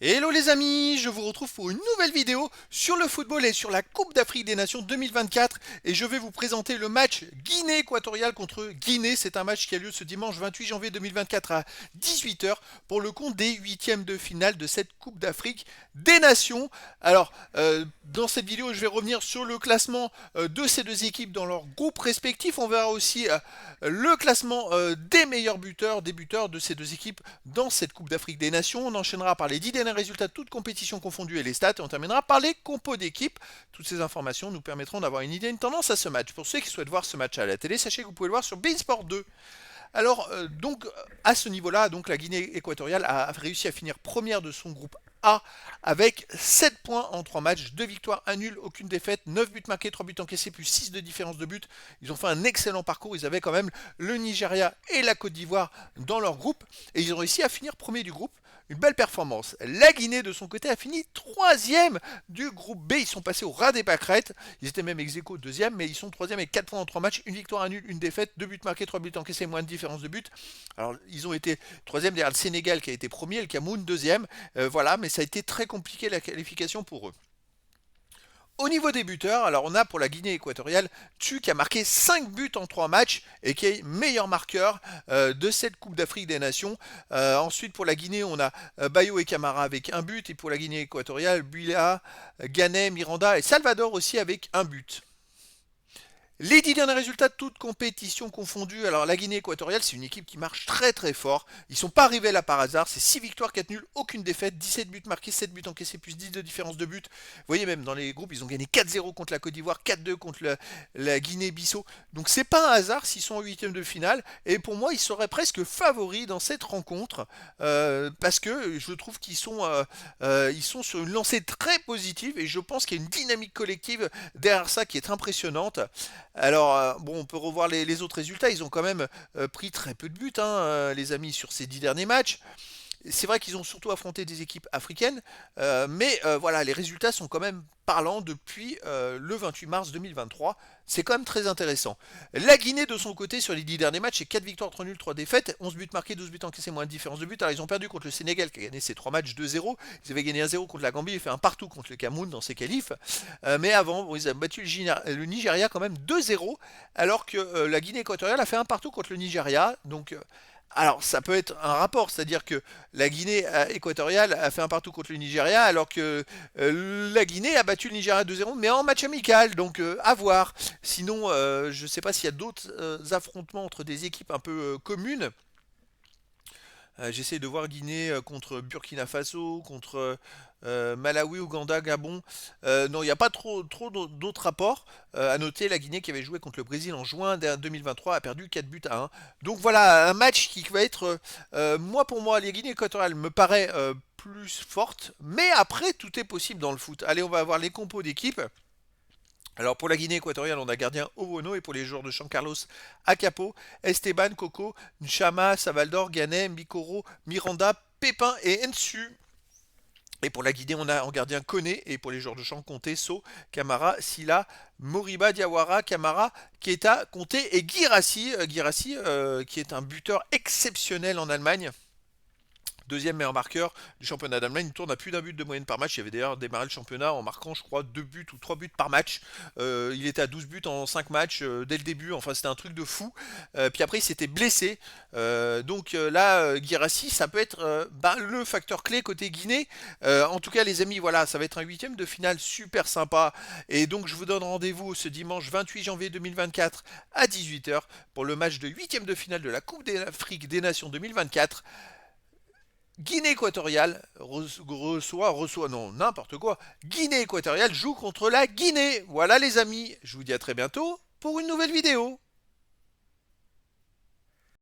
Hello les amis, je vous retrouve pour une nouvelle vidéo sur le football et sur la Coupe d'Afrique des Nations 2024 et je vais vous présenter le match Guinée équatoriale contre Guinée. C'est un match qui a lieu ce dimanche 28 janvier 2024 à 18 h pour le compte des huitièmes de finale de cette Coupe d'Afrique des Nations. Alors, dans cette vidéo, je vais revenir sur le classement de ces deux équipes dans leurs groupes respectifs. On verra aussi le classement des meilleurs buteurs, des buteurs de ces deux équipes dans cette Coupe d'Afrique des Nations. On enchaînera par les 10 derniers résultats de toutes compétitions confondues et les stats, et on terminera par les compos d'équipe. Toutes ces informations nous permettront d'avoir une idée, une tendance à ce match. Pour ceux qui souhaitent voir ce match à la télé, sachez que vous pouvez le voir sur beIN Sport 2. Alors, à ce niveau-là, donc, la Guinée équatoriale a réussi à finir première de son groupe A avec 7 points en 3 matchs, 2 victoires, 1 nul, aucune défaite, 9 buts marqués, 3 buts encaissés, plus 6 de différence de but. Ils ont fait un excellent parcours, ils avaient quand même le Nigeria et la Côte d'Ivoire dans leur groupe, et ils ont réussi à finir premier du groupe. Une belle performance. La Guinée, de son côté, a fini troisième du groupe B. Ils sont passés au ras des pâquerettes. Ils étaient même ex-aequo deuxième, mais ils sont troisième avec 4 points en 3 matchs, une victoire, un nul, une défaite, 2 buts marqués, 3 buts encaissés, moins de différence de but. Alors, ils ont été troisième derrière le Sénégal qui a été premier, le Cameroun deuxième. Voilà, mais ça a été très compliqué la qualification pour eux. Au niveau des buteurs, alors on a pour la Guinée équatoriale Tu qui a marqué 5 buts en 3 matchs et qui est meilleur marqueur de cette Coupe d'Afrique des Nations. Ensuite pour la Guinée, on a Bayo et Camara avec un but, et pour la Guinée équatoriale, Buila, Ghanem, Miranda et Salvador aussi avec un but. Les 10 derniers résultats de toutes compétitions confondues. Alors la Guinée équatoriale, c'est une équipe qui marche très très fort. Ils ne sont pas arrivés là par hasard. C'est 6 victoires, 4 nuls, aucune défaite, 17 buts marqués, 7 buts encaissés, plus 10 de différence de but. Vous voyez, même dans les groupes, ils ont gagné 4-0 contre la Côte d'Ivoire, 4-2 contre la Guinée-Bissau. Donc c'est pas un hasard s'ils sont en huitième de finale. Et pour moi, ils seraient presque favoris dans cette rencontre. Parce que je trouve ils sont sur une lancée très positive. Et je pense qu'il y a une dynamique collective derrière ça qui est impressionnante. Alors, bon, on peut revoir les autres résultats. Ils ont quand même pris très peu de buts, hein, les amis, sur ces 10 derniers matchs. C'est vrai qu'ils ont surtout affronté des équipes africaines, mais voilà, les résultats sont quand même parlants depuis le 28 mars 2023. C'est quand même très intéressant. La Guinée, de son côté, sur les 10 derniers matchs, c'est 4 victoires, 3 nuls, 3 défaites, 11 buts marqués, 12 buts encaissés, moins de différence de but. Alors, ils ont perdu contre le Sénégal, qui a gagné ses 3 matchs 2-0. Ils avaient gagné 1-0 contre la Gambie et fait un partout contre le Cameroun dans ses qualifs. Mais avant, bon, ils avaient battu le Nigeria quand même 2-0, alors que la Guinée équatoriale a fait un partout contre le Nigeria. Donc, alors, ça peut être un rapport, c'est-à-dire que la Guinée équatoriale a fait un partout contre le Nigeria, alors que la Guinée a battu le Nigeria 2-0, mais en match amical, donc à voir. Sinon, je ne sais pas s'il y a d'autres affrontements entre des équipes un peu communes. J'essaie de voir Guinée contre Burkina Faso, contre Malawi, Ouganda, Gabon. Non, il n'y a pas trop d'autres rapports. À noter, la Guinée qui avait joué contre le Brésil en juin 2023 a perdu 4 buts à 1. Donc voilà, un match qui va être, moi pour moi, les Guinée équatoriale me paraît plus forte. Mais après, tout est possible dans le foot. Allez, on va voir les compos d'équipe. Alors pour la Guinée équatoriale, on a gardien Owono, et pour les joueurs de champ Carlos Acapo, Esteban, Coco, Nchama, Savaldor, Ghanem, Mikoro, Miranda, Pépin et Ensu. Et pour la Guinée, on a en gardien Koné, et pour les joueurs de champ Conté, So, Camara, Silla, Moriba, Diawara, Camara, Keita, Conté et Guirassi. Guirassi qui est un buteur exceptionnel en Allemagne. Deuxième meilleur marqueur du championnat d'Allemagne. Il tourne à plus d'un but de moyenne par match. Il avait d'ailleurs démarré le championnat en marquant, je crois, 2 buts ou 3 buts par match. Il était à 12 buts en 5 matchs dès le début. Enfin, c'était un truc de fou. Puis après, il s'était blessé. Donc là, Guirassi, ça peut être le facteur clé côté Guinée. En tout cas, les amis, voilà, ça va être un huitième de finale super sympa. Et donc, je vous donne rendez-vous ce dimanche 28 janvier 2024 à 18 h pour le match de huitième de finale de la Coupe d'Afrique des Nations 2024. Guinée équatoriale non, n'importe quoi. Guinée équatoriale joue contre la Guinée. Voilà les amis, je vous dis à très bientôt pour une nouvelle vidéo.